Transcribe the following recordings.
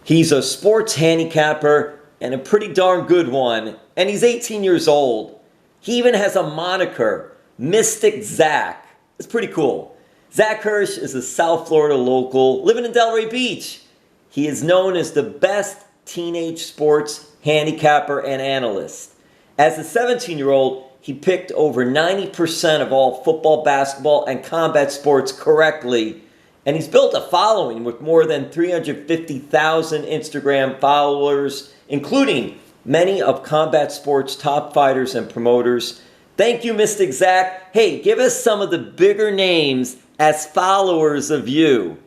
He's a sports handicapper and a pretty darn good one, and he's 18 years old. He even has a moniker, Mystic Zach. It's pretty cool. Zach Hirsch is a South Florida local living in Delray Beach. He is known as the best teenage sports handicapper and analyst. As a 17-year-old, he picked over 90% of all football, basketball, and combat sports correctly. And he's built a following with more than 350,000 Instagram followers, including many of combat sports top fighters and promoters. Thank you, Mystic Zach. Hey, give us some of the bigger names as followers of you.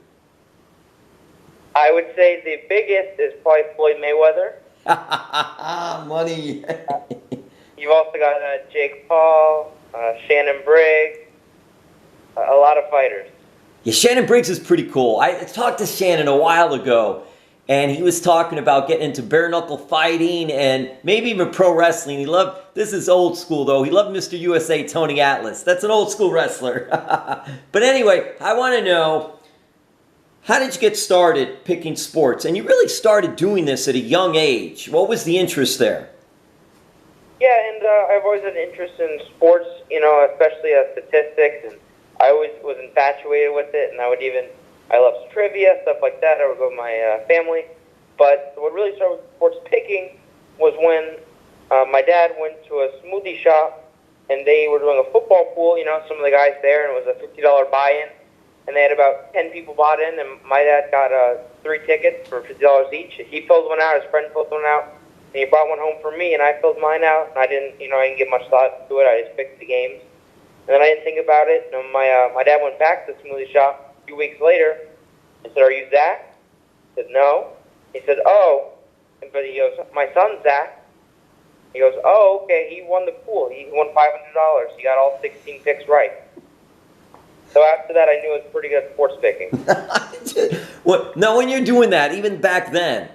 I would say the biggest is probably Floyd Mayweather. Money. You've also got Jake Paul, Shannon Briggs, a lot of fighters. Yeah, Shannon Briggs is pretty cool. I talked to Shannon a while ago, and he was talking about getting into bare-knuckle fighting and maybe even pro wrestling. He loved, this is old school though, he loved Mr. USA Tony Atlas. That's an old school wrestler. But anyway, I want to know, how did you get started picking sports? And you really started doing this at a young age. What was the interest there? Yeah, and I've always had an interest in sports, especially statistics, and I always was infatuated with it, and I love trivia, stuff like that. I would go with my family. But what really started with sports picking was when my dad went to a smoothie shop, and they were doing a football pool, some of the guys there, and it was a $50 buy-in. And they had about 10 people bought in, and my dad got 3 tickets for $50 each. He filled one out, his friend filled one out, and he brought one home for me, and I filled mine out. And I didn't give much thought to it. I just picked the games. And then I didn't think about it. And my dad went back to the smoothie shop a few weeks later and said, "Are you Zach?" I said, "No." He said, "Oh." But he goes, "My son's Zach." He goes, "Oh, okay, he won the pool. He won $500. He got all 16 picks right." So after that, I knew it was pretty good sports picking. Now, when you're doing that, even back then,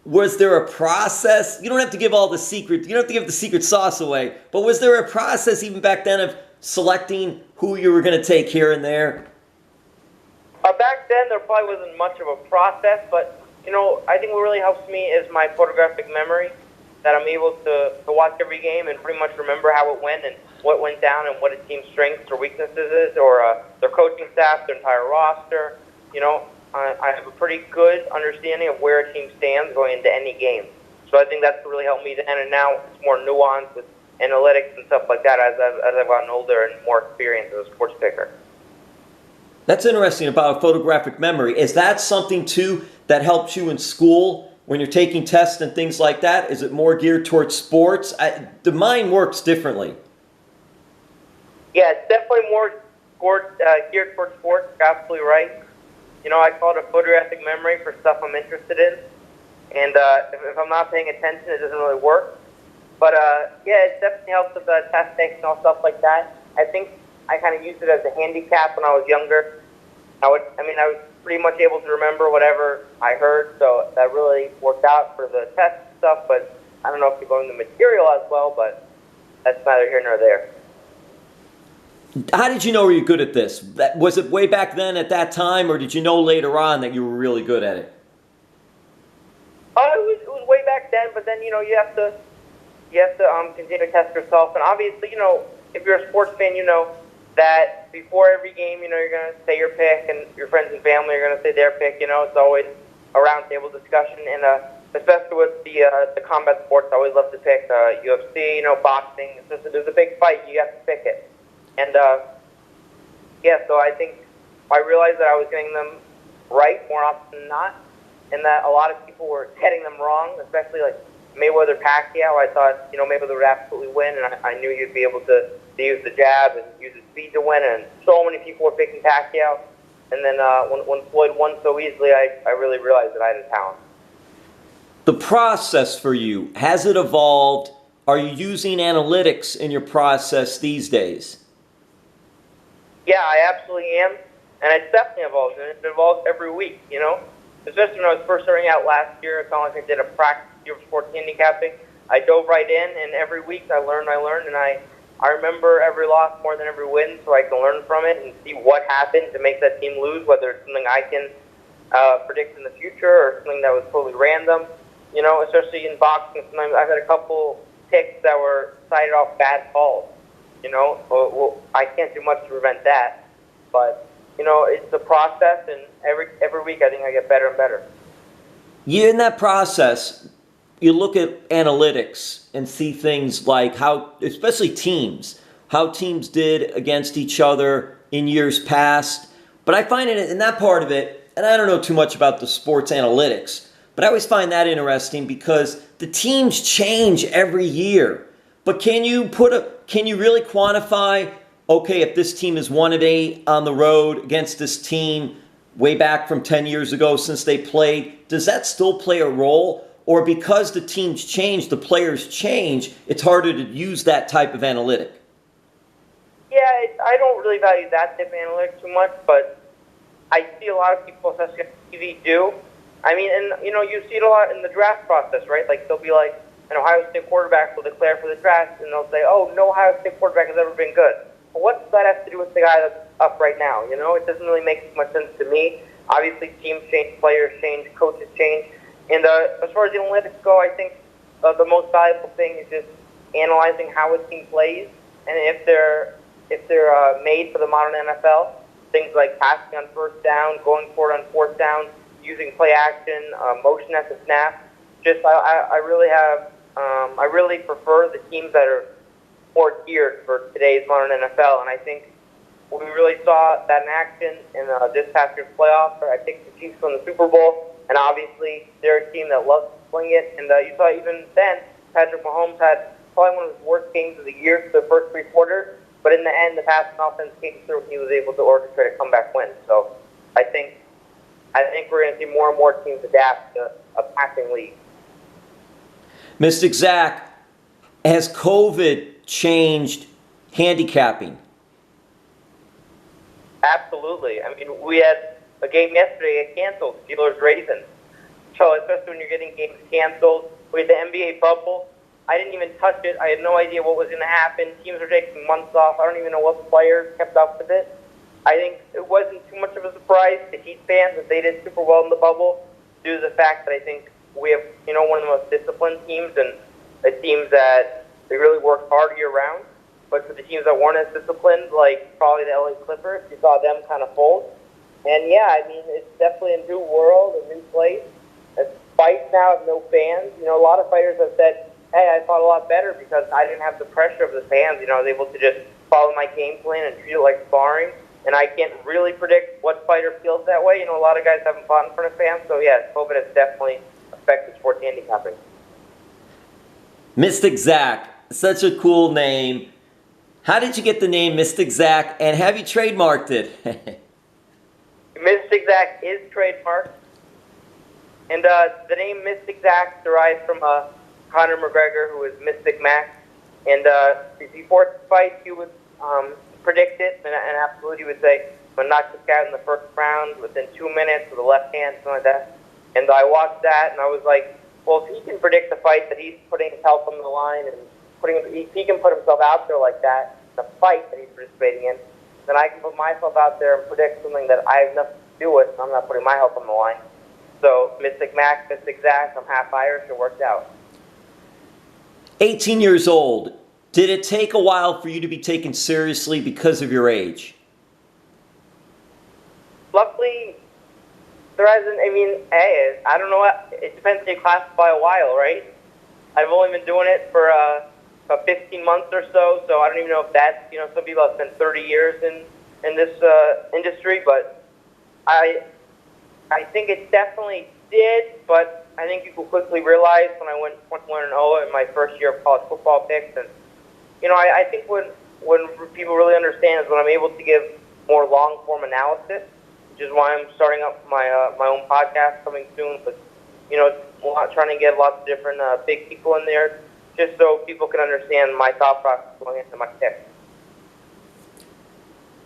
was there a process? You don't have to give all the secret, you don't have to give the secret sauce away, but was there a process even back then of selecting who you were going to take here and there? Back then, there probably wasn't much of a process, but, I think what really helps me is my photographic memory, that I'm able to watch every game and pretty much remember how it went and what went down and what a team's strengths or weaknesses is, or their coaching staff, their entire roster. I have a pretty good understanding of where a team stands going into any game. So I think that's really helped me then, and now it's more nuanced with analytics and stuff like that as I've gotten older and more experienced as a sports picker. That's interesting about photographic memory. Is that something, too, that helps you in school when you're taking tests and things like that? Is it more geared towards sports? The mind works differently. Yeah, it's definitely more geared towards sports. You're absolutely right. I call it a photographic memory for stuff I'm interested in. And if I'm not paying attention, it doesn't really work. But, yeah, it definitely helps with test takes and all stuff like that. I think I kind of used it as a handicap when I was younger. I was pretty much able to remember whatever I heard, so that really worked out for the test stuff. But I don't know if you're going the material as well, but that's neither here nor there. How did you know you were good at this? Was it way back then at that time, or did you know later on that you were really good at it? It was way back then, but then, you have to continue to test yourself. And obviously, if you're a sports fan, you know that before every game, you're going to say your pick, and your friends and family are going to say their pick. It's always a roundtable discussion, and especially with the combat sports, I always love to pick UFC, boxing. There's a big fight, you have to pick it. And, so I think I realized that I was getting them right more often than not, and that a lot of people were getting them wrong, especially like Mayweather-Pacquiao. I thought, Mayweather would absolutely win, and I knew you'd be able to use the jab and use his speed to win, and so many people were picking Pacquiao. And then when Floyd won so easily, I really realized that I had a talent. The process for you, has it evolved? Are you using analytics in your process these days? Yeah, I absolutely am, and it's definitely evolves, and it evolves every week, Especially when I was first starting out last year, it's not like I did a practice year of sports handicapping. I dove right in, and every week I learned, and I remember every loss more than every win, so I can learn from it and see what happened to make that team lose, whether it's something I can predicting the future or something that was totally random. You know, especially in boxing, sometimes I've had a couple picks that were cited off bad calls. You know, well, I can't do much to prevent that, but you know, it's the process, and every week I think I get better and better. You in that process, you look at analytics and see things like how, especially teams, how teams did against each other in years past. But I find it in that part of it, and I don't know too much about the sports analytics, but I always find that interesting because the teams change every year. But can you really quantify, okay, if this team is 1-8 on the road against this team way back from 10 years ago since they played, does that still play a role? Or because the teams change, the players change, it's harder to use that type of analytic? Yeah, I don't really value that type of analytic too much, but I see a lot of people, especially on TV, do. I mean, and you know, you see it a lot in the draft process, right? Like they'll be like, an Ohio State quarterback will declare for the draft, and they'll say, "Oh, no Ohio State quarterback has ever been good." Well, what does that have to do with the guy that's up right now? You know, it doesn't really make much sense to me. Obviously, teams change, players change, coaches change, and as far as the analytics go, I think the most valuable thing is just analyzing how a team plays, and if they're made for the modern NFL, things like passing on first down, going for it on fourth down, using play action, motion at the snap. I really prefer the teams that are more geared for today's modern NFL, and I think we really saw that in action in this past year's playoffs. I picked the Chiefs from the Super Bowl, and obviously they're a team that loves to sling it. And you saw even then, Patrick Mahomes had probably one of his worst games of the year for the first three quarters, but in the end, the passing offense came through, and he was able to orchestrate a comeback win. So I think we're going to see more and more teams adapt to a passing league. Mystic Zach, has COVID changed handicapping? Absolutely. I mean, we had a game yesterday get canceled, Steelers-Ravens. So especially when you're getting games canceled, we had the NBA bubble. I didn't even touch it. I had no idea what was going to happen. Teams were taking months off. I don't even know what players kept up with it. I think it wasn't too much of a surprise to Heat fans that they did super well in the bubble due to the fact that I think we have, you know, one of the most disciplined teams and a team that they really work hard year round. But for the teams that weren't as disciplined, like probably the LA Clippers, you saw them kind of fold. And yeah, I mean, it's definitely a new world, a new place. Fights now have no fans. You know, a lot of fighters have said, hey, I fought a lot better because I didn't have the pressure of the fans. You know, I was able to just follow my game plan and treat it like sparring. And I can't really predict what fighter feels that way. You know, a lot of guys haven't fought in front of fans. So yeah, COVID has definitely affected sports handicapping. Mystic Zach, such a cool name. How did you get the name Mystic Zach, and have you trademarked it? Mystic Zach is trademarked. And the name Mystic Zach derives from Conor McGregor, who is Mystic Mac. And before the fight, he would predict it, and absolutely he would say, I'm going to knock this guy out in the first round within 2 minutes with a left hand, something like that. And I watched that, and I was like, well, if he can predict the fight that he's putting his health on the line, and if he can put himself out there like that, the fight that he's participating in, then I can put myself out there and predict something that I have nothing to do with, and I'm not putting my health on the line. So Mystic Mac, Mystic Zach, I'm half Irish, it worked out. 18 years old. Did it take a while for you to be taken seriously because of your age? Luckily, there hasn't, I mean, hey, I don't know what, it depends how you classify a while, right? I've only been doing it for about 15 months or so I don't even know if that's, you know, some people have spent 30 years in this industry, but I think it definitely did, but I think people quickly realized when I went 21-0 in my first year of college football picks, and, you know, I think when people really understand is when I'm able to give more long-form analysis, which is why I'm starting up my own podcast coming soon, but, you know, trying to get lots of different big people in there, just so people can understand my thought process going into my picks.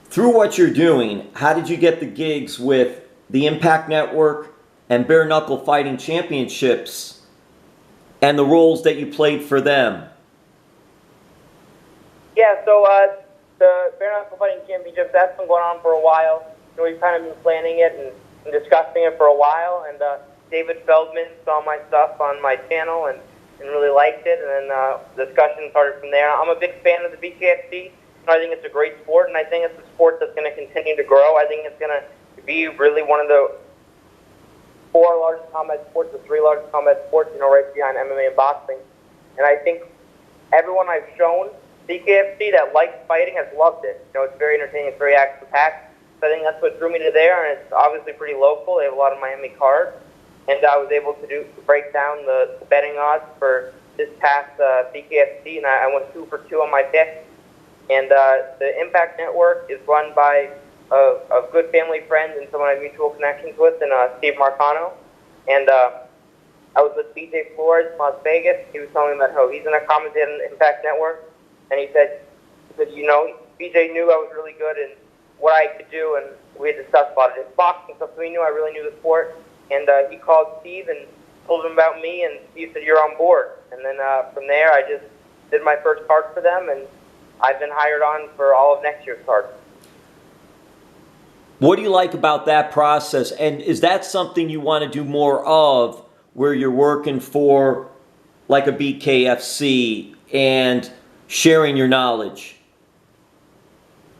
Through what you're doing, how did you get the gigs with the Impact Network and Bare Knuckle Fighting Championships and the roles that you played for them? Yeah, so the Bare Knuckle Fighting Championships, that's been going on for a while. You know, we've kind of been planning it, and discussing it for a while, and David Feldman saw my stuff on my channel and really liked it, and then the discussion started from there. I'm a big fan of the BKFC. I think it's a great sport, and I think it's a sport that's going to continue to grow. I think it's going to be really one of the 4 largest combat sports, the 3 largest combat sports, right behind MMA and boxing. And I think everyone I've shown BKFC that likes fighting has loved it. It's very entertaining, it's very action-packed. So I think that's what drew me to there, and it's obviously pretty local. They have a lot of Miami cards. And I was able to break down the betting odds for this past BKFC, and I went 2 for 2 on my pick. And the Impact Network is run by a good family friend and someone I have mutual connections with, and Steve Marcano. And I was with BJ Flores in Las Vegas. He was telling me about how he's going to commentate on the Impact Network. And he said, BJ knew I was really good and what I could do, and we had discussed about it. It's boxing stuff, so he knew I really knew the sport. And he called Steve and told him about me, and Steve said, "You're on board." And then from there, I just did my first card for them, and I've been hired on for all of next year's cards. What do you like about that process? And is that something you want to do more of, where you're working for like a BKFC and sharing your knowledge?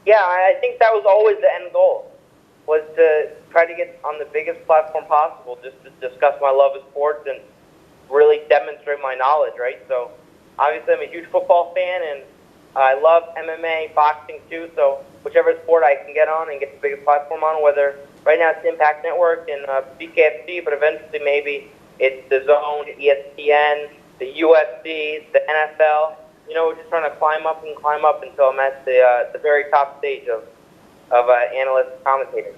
Yeah, I think that was always the end goal, was to try to get on the biggest platform possible, just to discuss my love of sports and really demonstrate my knowledge, right? So obviously I'm a huge football fan, and I love MMA, boxing too, so whichever sport I can get on and get the biggest platform on, whether right now it's Impact Network and BKFC, but eventually maybe it's the Zone, ESPN, the UFC, the NFL. We're just trying to climb up until I'm at the very top stage of analyst commentating.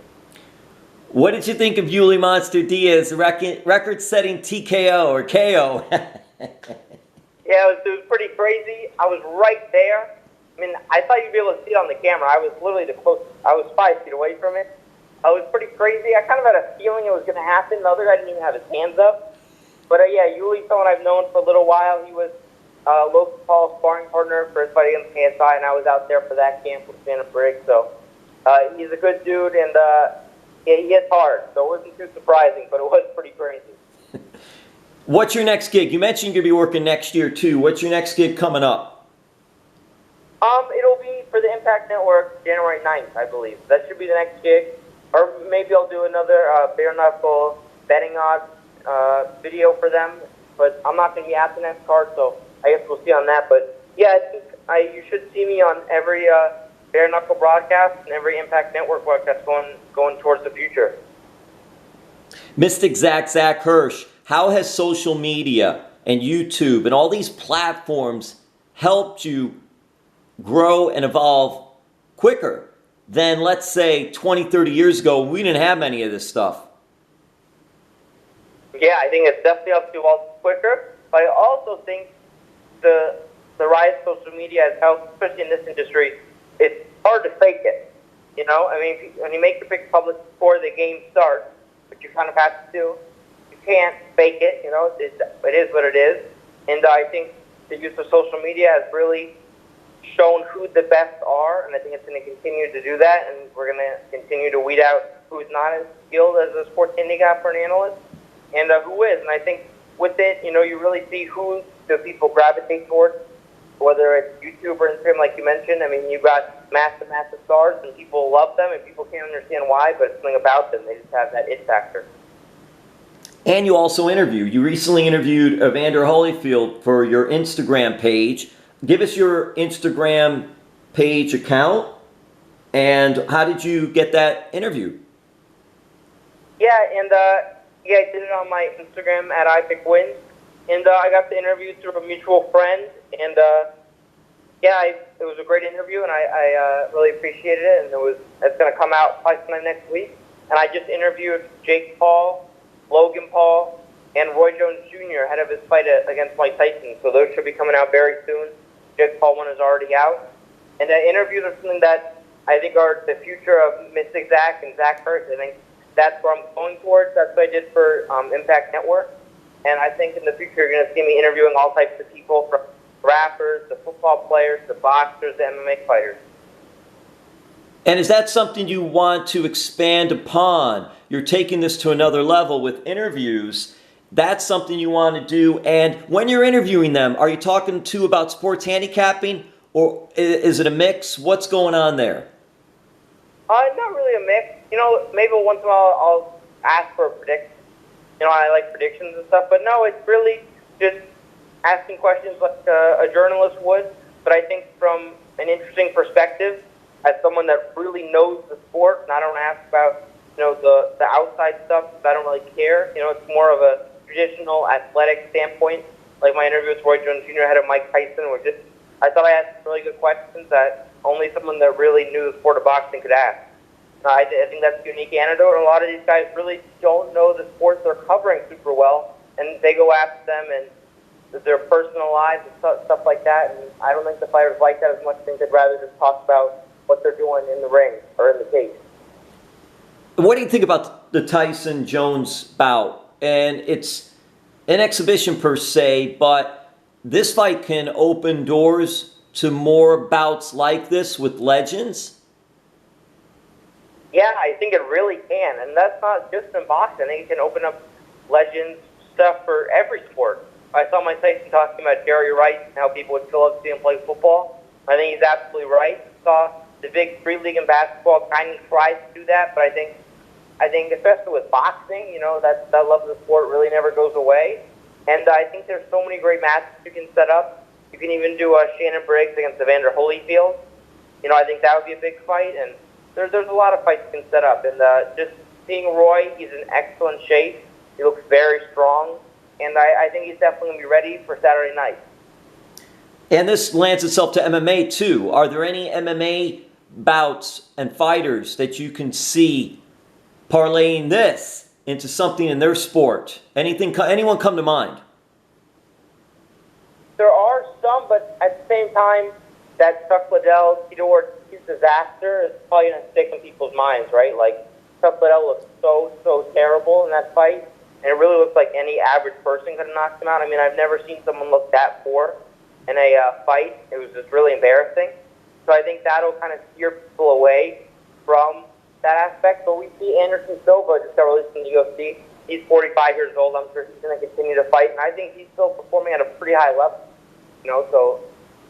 What did you think of Yuli Monster Diaz, record-setting TKO or KO? Yeah, it was pretty crazy. I was right there. I mean, I thought you'd be able to see it on the camera. I was literally I was 5 feet away from it. It was pretty crazy. I kind of had a feeling it was going to happen. The other guy didn't even have his hands up. But yeah, Yuli's someone I've known for a little while. He was Logan Paul's sparring partner for his fight against KSI, and I was out there for that camp with Shannon Briggs. So he's a good dude, and he hits hard. So it wasn't too surprising, but it was pretty crazy. What's your next gig? You mentioned you're going to be working next year, too. What's your next gig coming up? It'll be for the Impact Network January 9th, I believe. That should be the next gig. Or maybe I'll do another bare knuckle betting odds video for them. But I'm not going to be at the next card, so I guess we'll see on that. But yeah, I think you should see me on every bare knuckle broadcast and every Impact Network broadcast going towards the future. Mystic Zach Hirsch, how has social media and YouTube and all these platforms helped you grow and evolve quicker than, let's say, 20, 30 years ago? We didn't have any of this stuff. Yeah, I think it's definitely helped you evolve quicker. But I also think the rise of social media has helped, especially in this industry. It's hard to fake it. I mean, when you make your pick public before the game starts, which you kind of have to do, you can't fake it. It is what it is. And I think the use of social media has really shown who the best are, and I think it's going to continue to do that, and we're going to continue to weed out who's not as skilled as a sports handicapper and analyst, and who is. And I think with it, you really see who the people gravitate towards, whether it's YouTube or Instagram, like you mentioned. I mean, you've got massive stars, and people love them, and people can't understand why, but it's something about them. They just have that it factor. And you also interview. You recently interviewed Evander Holyfield for your Instagram page. Give us your Instagram page account, and how did you get that interview? Yeah, and I did it on my Instagram at iPickWins, and I got the interview through a mutual friend, and it was a great interview, and I really appreciated it, and it's going to come out probably sometime next week. And I just interviewed Jake Paul, Logan Paul, and Roy Jones Jr. ahead of his fight against Mike Tyson, so those should be coming out very soon. Jake Paul one is already out. And I interviewed are something that I think are the future of Mystic Zach and Zach Hirsch. I think that's where I'm going towards. That's what I did for Impact Network. And I think in the future you're going to see me interviewing all types of people, from rappers, to football players, to boxers, to MMA fighters. And is that something you want to expand upon? You're taking this to another level with interviews. That's something you want to do. And when you're interviewing them, are you talking to about sports handicapping, or is it a mix? What's going on there? Not really a mix. Maybe once in a while I'll ask for a prediction. I like predictions and stuff, but no, it's really just asking questions like a journalist would. But I think from an interesting perspective, as someone that really knows the sport, and I don't ask about the outside stuff. I don't really care. It's more of a traditional athletic standpoint. Like my interview with Roy Jones Jr. ahead of Mike Tyson was just, I thought I asked really good questions that only someone that really knew the sport of boxing could ask. I think that's a unique anecdote. And a lot of these guys really don't know the sports they're covering super well, and they go after them and their personal lives and stuff like that. And I don't think the fighters like that as much. I think they'd rather just talk about what they're doing in the ring or in the cage. What do you think about the Tyson-Jones bout? And it's an exhibition per se, but this fight can open doors to more bouts like this with legends? Yeah, I think it really can. And that's not just in boxing. I think it can open up legends stuff for every sport. I saw Mike Tyson talking about Jerry Rice and how people would fill up to see him play football. I think he's absolutely right. I saw the Big Three League in basketball kind of tries to do that, but I think especially with boxing, that love of the sport really never goes away. And I think there's so many great matches you can set up. You can even do Shannon Briggs against Evander Holyfield. I think that would be a big fight. And there's a lot of fights you can set up. And just seeing Roy, he's in excellent shape. He looks very strong. And I think he's definitely going to be ready for Saturday night. And this lands itself to MMA too. Are there any MMA bouts and fighters that you can see parlaying this into something in their sport? Anyone come to mind? There are some, but at the same time, that Chuck Liddell, Tito Ortiz disaster is probably going to stick in people's minds, right? Like, Chuck Liddell looked so terrible in that fight, and it really looked like any average person could have knocked him out. I mean, I've never seen someone look that poor in a fight. It was just really embarrassing. So I think that'll kind of steer people away from that aspect. But we see Anderson Silva just got released from the UFC. He's 45 years old. I'm sure he's going to continue to fight, and I think he's still performing at a pretty high level.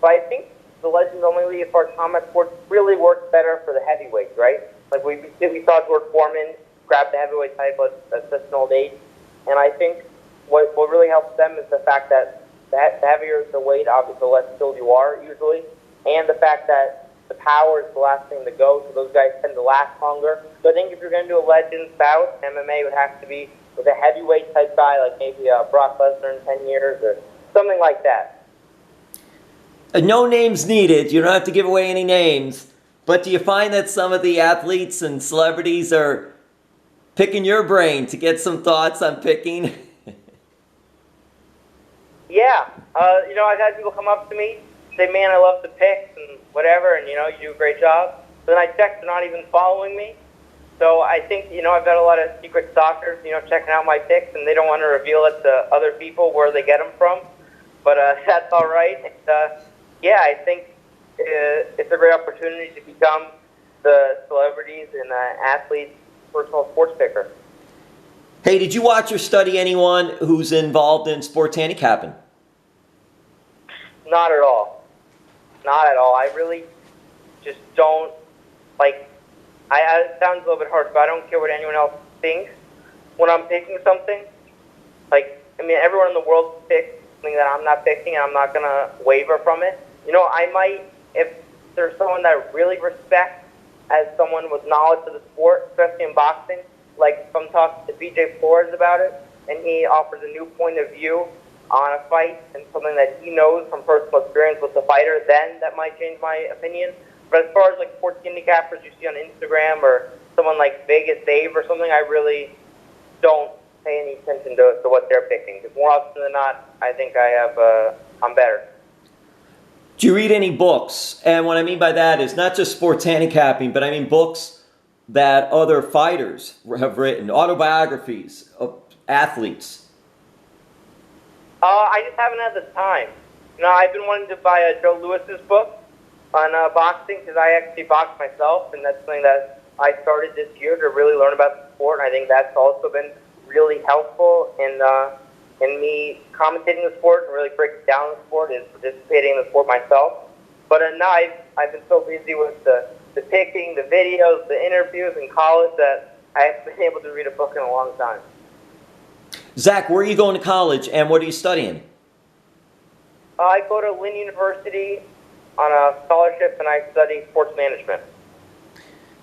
But I think the Legends Only League, as far as combat sports, really works better for the heavyweights, right? Like we saw George Foreman grab the heavyweight title at such an old age, and I think what really helps them is the fact that the heavier the weight, obviously, the less skilled you are usually, and the fact that the power is the last thing to go, so those guys tend to last longer. So I think if you're going to do a Legends bout, MMA would have to be with a heavyweight type guy, like maybe Brock Lesnar in 10 years or something like that. No names needed. You don't have to give away any names. But do you find that some of the athletes and celebrities are picking your brain to get some thoughts on picking? Yeah. I've had people come up to me, say, man, I love the picks and whatever, and, you do a great job. But then I check, they're not even following me. So I think, I've got a lot of secret stalkers, checking out my picks, and they don't want to reveal it to other people where they get them from. But that's all right. Yeah, I think it's a great opportunity to become the celebrities and athletes' personal sports picker. Hey, did you watch or study anyone who's involved in sports handicapping? Not at all. Not at all. I really just don't, it sounds a little bit harsh, but I don't care what anyone else thinks when I'm picking something. Everyone in the world picks something that I'm not picking, and I'm not going to waver from it. I might, if there's someone that I really respect as someone with knowledge of the sport, especially in boxing, like if I'm talking to BJ Flores about it, and he offers a new point of view on a fight and something that he knows from personal experience with the fighter, then that might change my opinion. But as far as sports handicappers you see on Instagram or someone like Vegas Dave or something, I really don't pay any attention to what they're picking. Because more often than not, I think I'm better. Do you read any books? And what I mean by that is not just sports handicapping, but I mean books that other fighters have written, autobiographies of athletes. I just haven't had the time. I've been wanting to buy Joe Lewis's book, on boxing because I actually box myself, and that's something that I started this year to really learn about the sport. And I think that's also been really helpful in me commentating the sport and really breaking down the sport and participating in the sport myself. But now I've been so busy with the picking, the videos, the interviews in college that I haven't been able to read a book in a long time. Zach, where are you going to college, and what are you studying? I go to Lynn University on a scholarship, and I study sports management.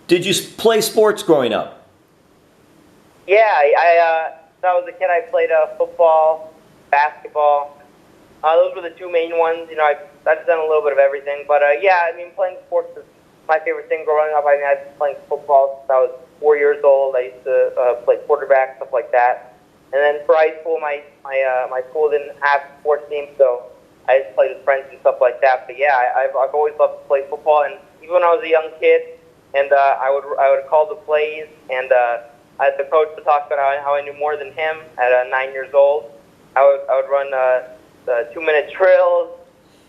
Did you play sports growing up? Yeah, when I was a kid, I played football, basketball. Those were the two main ones. You know, I've done a little bit of everything. But, yeah, I mean, playing sports is my favorite thing growing up. I mean, I've been playing football since I was 4 years old. I used to play quarterback, stuff like that. And then for high school, my school didn't have a sports team, so I just played with friends and stuff like that. But, yeah, I've always loved to play football. And even when I was a young kid, and I would call the plays, and the coach would talk about how I knew more than him at 9 years old. I would run 2-minute drills.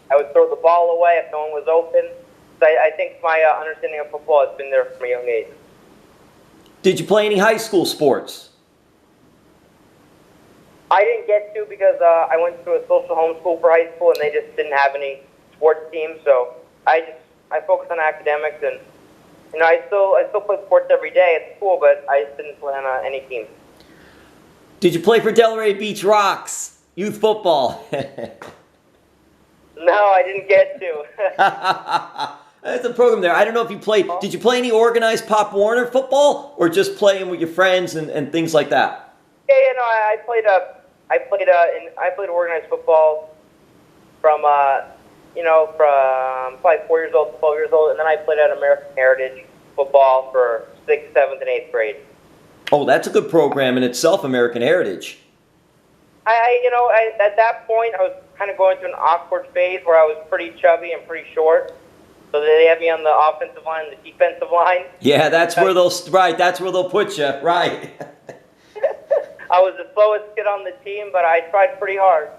I would throw the ball away if no one was open. So I think my understanding of football has been there from a young age. Did you play any high school sports? I didn't get to because I went to a social homeschool for high school, and they just didn't have any sports teams. So I focused on academics, and you know I still play sports every day at school, but I just didn't play on any teams. Did you play for Delray Beach Rocks youth football? No, I didn't get to. That's a program there. I don't know if you played. Did you play any organized Pop Warner football, or just playing with your friends and things like that? Yeah, no, I played organized football from from probably 4 years old to 12 years old, and then I played at American Heritage football for 6th, 7th, and 8th grade. Oh, that's a good program in itself, American Heritage. At that point, I was kind of going through an awkward phase where I was pretty chubby and pretty short. So they had me on the offensive line and the defensive line. Yeah, that's where they'll put you, right. I was the slowest kid on the team, but I tried pretty hard.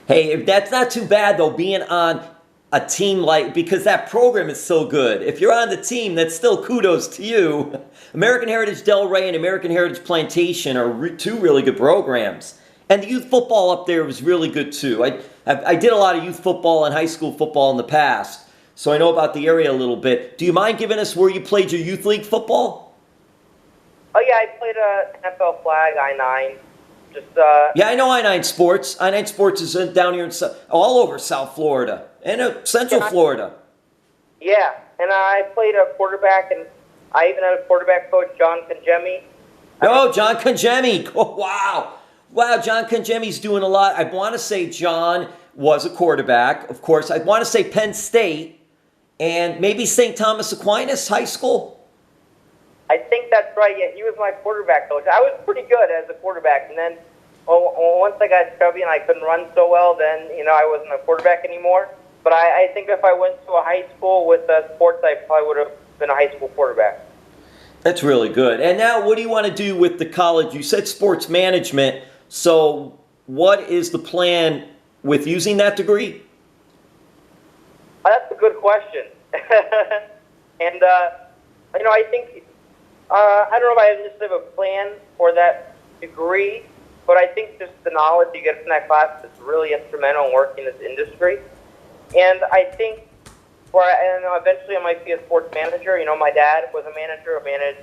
Hey, that's not too bad, though, being on a team because that program is so good. If you're on the team, that's still kudos to you. American Heritage Delray and American Heritage Plantation are two really good programs. And the youth football up there was really good, too. I did a lot of youth football and high school football in the past, so I know about the area a little bit. Do you mind giving us where you played your youth league football? Oh, yeah, I played NFL flag, I-9. Yeah, I know I-9 Sports. I-9 Sports is down here all over South Florida and Central Florida. Yeah, and I played a quarterback, and I even had a quarterback coach, John Congemi. Oh, John Congemi. Oh, wow. Wow, John Congemi's doing a lot. I want to say John was a quarterback, of course. I want to say Penn State and maybe St. Thomas Aquinas High School. I think that's right. Yeah, he was my quarterback coach. I was pretty good as a quarterback, and then once I got chubby and I couldn't run so well, then I wasn't a quarterback anymore. But I think if I went to a high school with sports, I probably would have been a high school quarterback. That's really good. And now, what do you want to do with the college? You said sports management. So, what is the plan with using that degree? That's a good question. And I think. I don't know if I just have a plan for that degree, but I think just the knowledge you get from that class is really instrumental in working in this industry. And I think eventually I might be a sports manager. My dad was a manager. I managed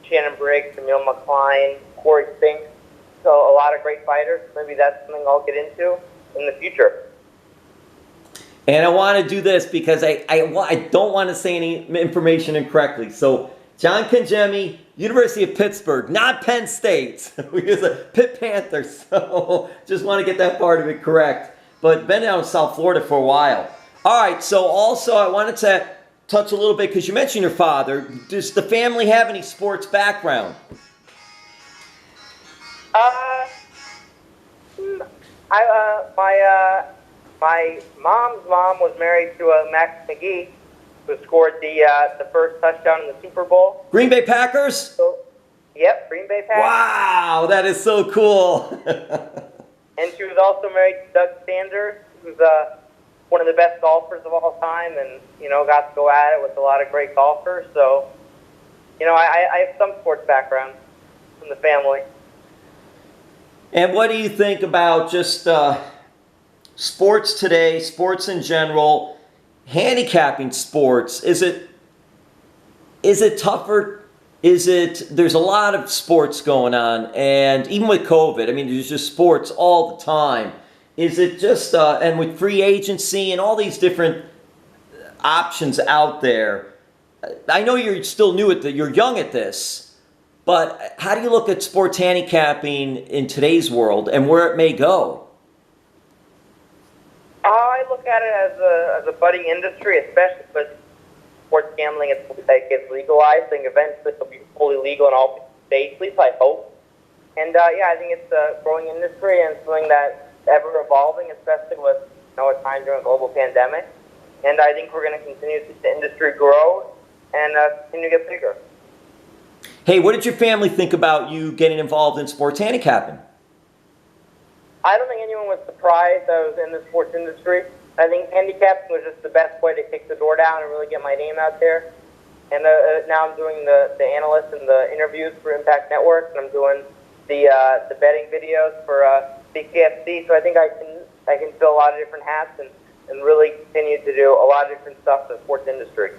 Shannon Briggs, Camille McCline, Corey Spinks, so a lot of great fighters. Maybe that's something I'll get into in the future. And I want to do this because I don't want to say any information incorrectly. So, John Congemi, University of Pittsburgh, not Penn State. We use a Pitt Panthers, so just want to get that part of it correct. But been down in South Florida for a while. All right, so also I wanted to touch a little bit because you mentioned your father. Does the family have any sports background? My mom's mom was married to Max McGee, who scored the first touchdown in the Super Bowl. Green Bay Packers? Yep, Green Bay Packers. Wow, that is so cool. And she was also married to Doug Sanders, who's one of the best golfers of all time, and got to go at it with a lot of great golfers. So, I have some sports background from the family. And what do you think about just sports today, sports in general, handicapping sports? Is it tougher? There's a lot of sports going on, and even with COVID, I mean, there's just sports all the time. Is it just, and with free agency and all these different options out there, I know you're still new at you're young at this, but how do you look at sports handicapping in today's world and where it may go? I look at it as a budding industry, especially with sports gambling. It's legalized. I think eventually it'll be fully legal in all states, at least I hope. And I think it's a growing industry and something that's ever evolving, especially with a time during a global pandemic. And I think we're going to continue to see the industry grow and continue to get bigger. Hey, what did your family think about you getting involved in sports handicapping? I don't think anyone was surprised I was in the sports industry. I think handicapping was just the best way to kick the door down and really get my name out there. And now I'm doing the analyst and the interviews for Impact Network, and I'm doing the betting videos for BKFC. So I think I can fill a lot of different hats and really continue to do a lot of different stuff in the sports industry.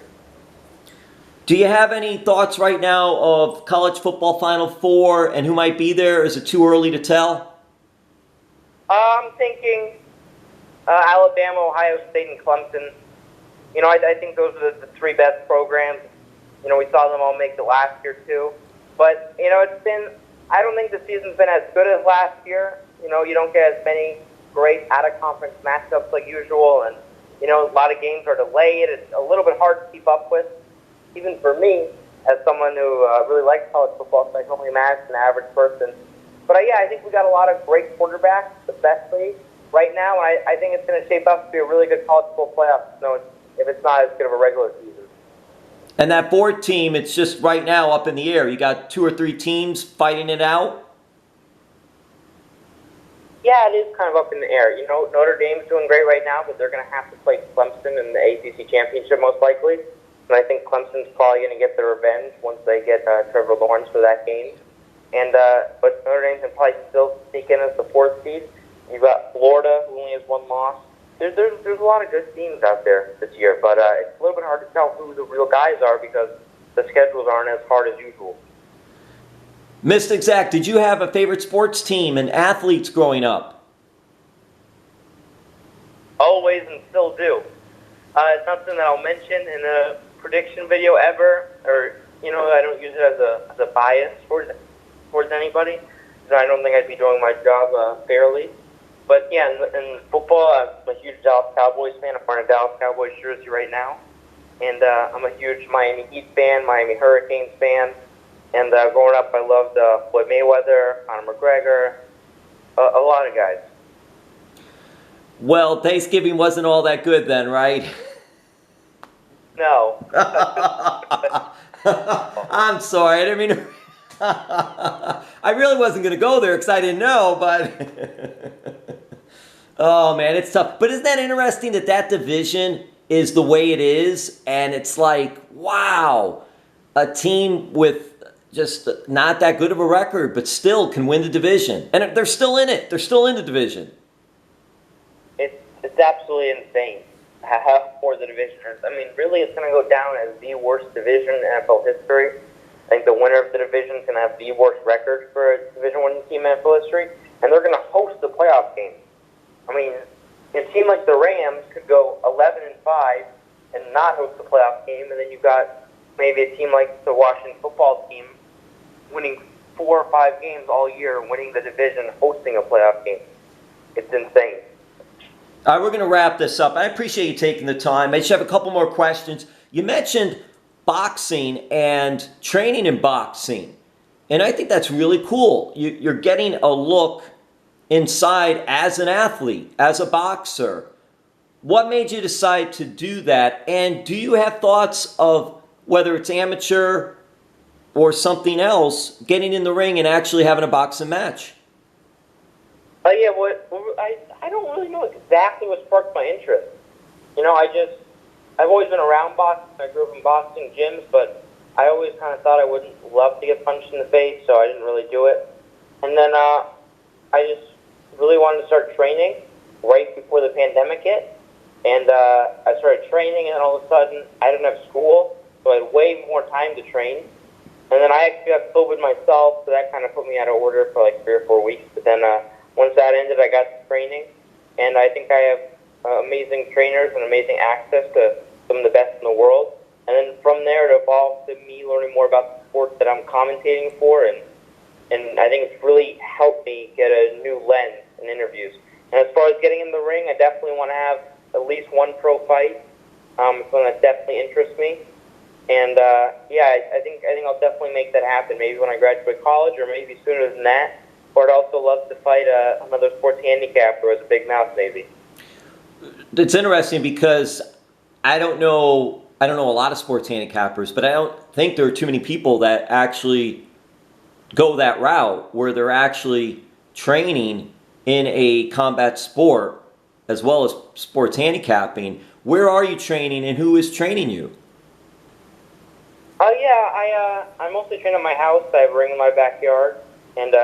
Do you have any thoughts right now of college football Final Four and who might be there? Is it too early to tell? I'm thinking Alabama, Ohio State, and Clemson. I think those are the three best programs. We saw them all make it last year too. But, I don't think the season's been as good as last year. You don't get as many great out-of-conference matchups like usual. And, a lot of games are delayed. It's a little bit hard to keep up with, even for me, as someone who really likes college football, so I can only imagine an average person. But, I think we got a lot of great quarterbacks, especially right now. And I think it's going to shape up to be a really good college football playoff, if it's not as good of a regular season. And that board team, it's just right now up in the air. You got 2 or 3 teams fighting it out? Yeah, it is kind of up in the air. Notre Dame's doing great right now, but they're going to have to play Clemson in the ACC championship most likely. And I think Clemson's probably going to get their revenge once they get Trevor Lawrence for that game. And but Notre Dame can probably still sneak in as the 4th seed. You've got Florida, who only has 1 loss. There's a lot of good teams out there this year, but it's a little bit hard to tell who the real guys are because the schedules aren't as hard as usual. Mystic Zach, did you have a favorite sports team and athletes growing up? Always and still do. It's something that I'll mention in a prediction video ever, or I don't use it as a bias towards anybody. So I don't think I'd be doing my job fairly. But yeah, in football, I'm a huge Dallas Cowboys fan. I'm wearing a Dallas Cowboys jersey right now. And I'm a huge Miami Heat fan, Miami Hurricanes fan. And growing up, I loved Floyd Mayweather, Conor McGregor, a lot of guys. Well, Thanksgiving wasn't all that good then, right? No. I'm sorry, I didn't mean to... I really wasn't going to go there because I didn't know, but... Oh, man, it's tough. But isn't that interesting that division is the way it is? And it's like, wow, a team with just not that good of a record, but still can win the division. And they're still in it. They're still in the division. It's absolutely insane how poor the division is. I mean, really, it's going to go down as the worst division in NFL history. I think the winner of the division is going to have the worst record for a division-winning team in NFL history, and they're going to host the playoff game. I mean, a team like the Rams could go 11-5 and not host the playoff game, and then you've got maybe a team like the Washington football team winning 4 or 5 games all year, winning the division, hosting a playoff game. It's insane. All right, we're going to wrap this up. I appreciate you taking the time. I just have a couple more questions. You mentioned boxing and training in boxing, and I think that's really cool. You're getting a look inside as an athlete, as a boxer. What made you decide to do that? And do you have thoughts of whether it's amateur or something else, getting in the ring and actually having a boxing match? Yeah, I don't really know exactly what sparked my interest. I've always been around boxing. I grew up in boxing gyms, but I always kind of thought I wouldn't love to get punched in the face, so I didn't really do it. And then I just really wanted to start training right before the pandemic hit. And I started training, and then all of a sudden, I didn't have school, so I had way more time to train. And then I actually got COVID myself, so that kind of put me out of order for like 3 or 4 weeks. But then once that ended, I got to training, and I think I have amazing trainers and amazing access to some of the best in the world. And then from there, it evolved to me learning more about the sport that I'm commentating for, and I think it's really helped me get a new lens in interviews. And as far as getting in the ring, I definitely want to have at least one pro fight. It's something that definitely interests me. And I think I'll definitely make that happen. Maybe when I graduate college, or maybe sooner than that. Or I'd also love to fight another sports handicapper as a big mouth, maybe. It's interesting because I don't know a lot of sports handicappers, but I don't think there are too many people that actually go that route where they're actually training in a combat sport as well as sports handicapping. Where are you training, and who is training you? I mostly train at my house. I have a ring in my backyard, and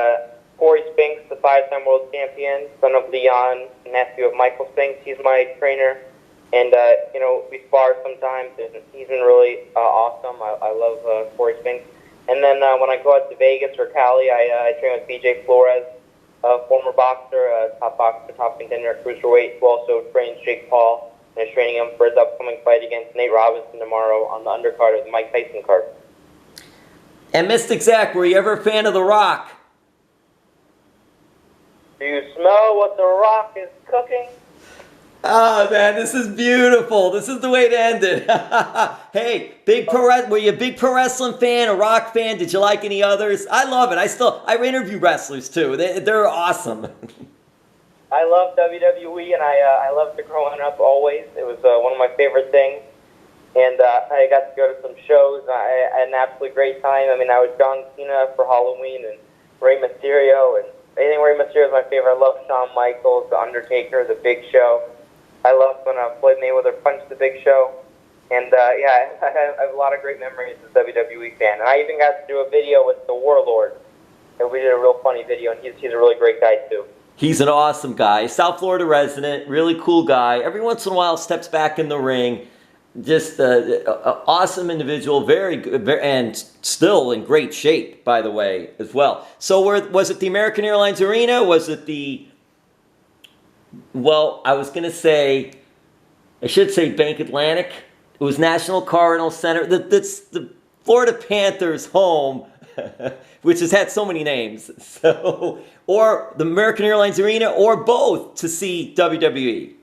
Corey Spinks, the 5-time world champion, son of Leon, nephew of Michael Spinks, he's my trainer. And, we spar sometimes, and he's been really awesome. I love Corey Spinks. And then when I go out to Vegas or Cali, I train with BJ Flores, a former boxer, top contender at cruiserweight, who also trains Jake Paul, and is training him for his upcoming fight against Nate Robinson tomorrow on the undercard of the Mike Tyson card. And Mystic Zach, were you ever a fan of The Rock? Do you smell what The Rock is cooking? Oh, man, this is beautiful. This is the way to end it. Hey, were you a big pro wrestling fan, a Rock fan? Did you like any others? I love it. I interview wrestlers, too. They're awesome. I love WWE, and I loved it growing up always. It was one of my favorite things. And I got to go to some shows. I had an absolutely great time. I mean, I was John Cena for Halloween, and Rey Mysterio, and anything Rey Mysterio is my favorite. I love Shawn Michaels, The Undertaker, The Big Show. I loved when Floyd Mayweather punched The Big Show. And, I have a lot of great memories as a WWE fan. And I even got to do a video with The Warlord. And we did a real funny video, and he's a really great guy, too. He's an awesome guy. South Florida resident, really cool guy. Every once in a while steps back in the ring. Just an awesome individual, very good, and still in great shape, by the way, as well. So was it the American Airlines Arena? Was it I should say Bank Atlantic. It was National Cardinal Center. That's the Florida Panthers home, which has had so many names. So, or the American Airlines Arena, or both to see WWE.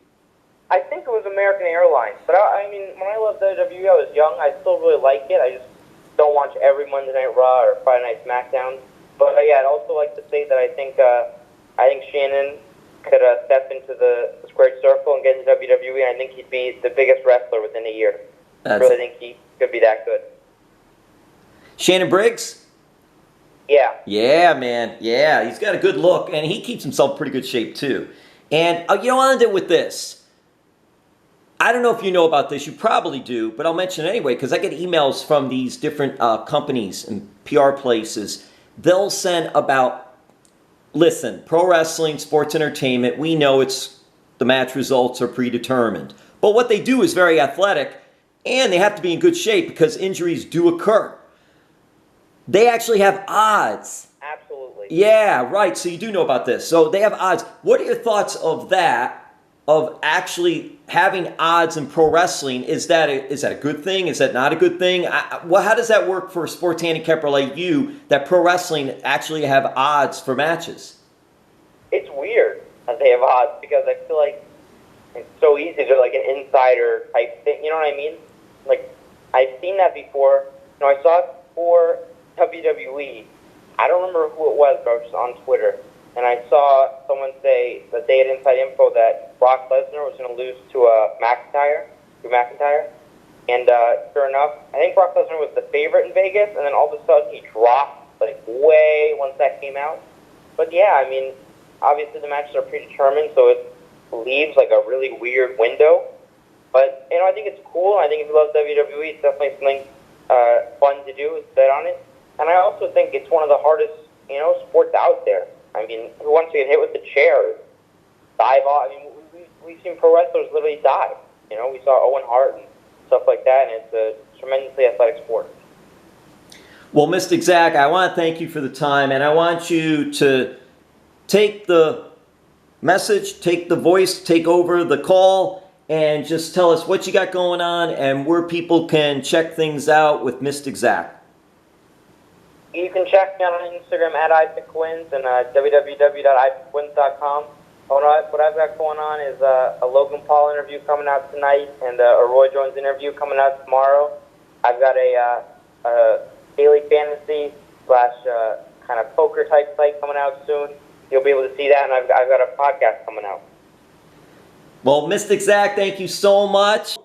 I think it was American Airlines, but I mean, when I loved WWE, I was young. I still really like it. I just don't watch every Monday Night Raw or Friday Night SmackDown. But I'd also like to say that I think Shannon could step into the squared circle and get into WWE, and I think he'd be the biggest wrestler within a year. I really think he could be that good. Shannon Briggs? Yeah. Yeah, man. Yeah, he's got a good look, and he keeps himself in pretty good shape, too. And I'll end it with this. I don't know if you know about this. You probably do, but I'll mention it anyway because I get emails from these different companies and PR places. They'll send listen, pro wrestling, sports entertainment, we know the match results are predetermined. But what they do is very athletic, and they have to be in good shape because injuries do occur. They actually have odds. Absolutely. Yeah, right. So you do know about this. So they have odds. What are your thoughts of that? Of actually having odds in pro wrestling, is that a good thing? Is that not a good thing? How does that work for a sports handicapper like you, that pro wrestling actually have odds for matches? It's weird that they have odds because I feel like it's so easy to do like an insider type thing. You know what I mean? Like, I've seen that before. I saw it for WWE. I don't remember who it was, but I was just on Twitter. And I saw someone say that they had inside info that Brock Lesnar was going to lose to Drew McIntyre. And sure enough, I think Brock Lesnar was the favorite in Vegas, and then all of a sudden he dropped way once that came out. But yeah, I mean, obviously the matches are predetermined, so it leaves like a really weird window. But, you know, I think it's cool. I think if you love WWE, it's definitely something fun to do, is bet on it. And I also think it's one of the hardest, you know, sports out there. I mean, who wants to get hit with the chair, dive off? I mean, we've seen pro wrestlers literally dive. You know, we saw Owen Hart and stuff like that, and it's a tremendously athletic sport. Well, Mr. Zach, I want to thank you for the time, and I want you to take the message, take the voice, take over the call, and just tell us what you got going on and where people can check things out with Mr. Zach. You can check me out on Instagram at iPickWins and www.iPickWins.com. What I've got going on is a Logan Paul interview coming out tonight and a Roy Jones interview coming out tomorrow. I've got a daily fantasy / kind of poker type site coming out soon. You'll be able to see that, and I've got a podcast coming out. Well, Mystic Zach, thank you so much.